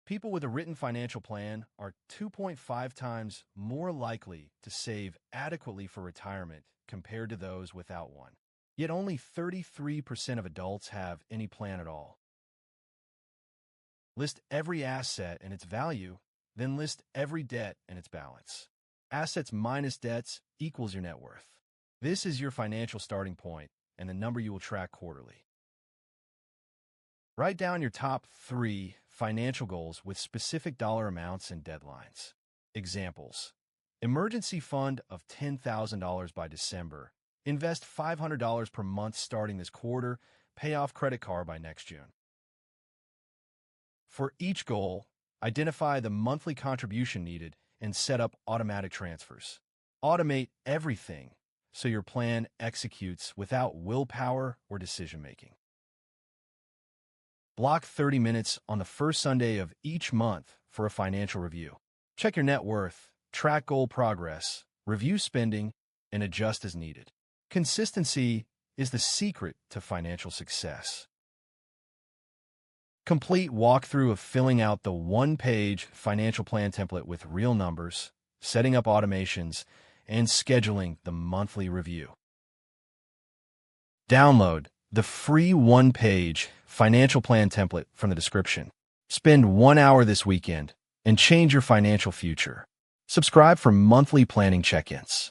People with a written financial plan are 2.5 times more likely to save adequately for retirement compared to those without one. Yet only 33% of adults have any plan at all. List every asset and its value, then list every debt and its balance. Assets minus debts equals your net worth. This is your financial starting point and the number you will track quarterly. Write down your top 3 financial goals with specific dollar amounts and deadlines. Examples: emergency fund of $10,000 by December. Invest $500 per month starting this quarter. Pay off credit card by next June. For each goal, identify the monthly contribution needed and set up automatic transfers. Automate everything so your plan executes without willpower or decision-making. Block 30 minutes on the first Sunday of each month for a financial review. Check your net worth, track goal progress, review spending, and adjust as needed. Consistency is the secret to financial success. Complete walkthrough of filling out the one-page financial plan template with real numbers, setting up automations, and scheduling the monthly review. Download the free one-page financial plan template from the description. Spend 1 hour this weekend and change your financial future. Subscribe for monthly planning check-ins.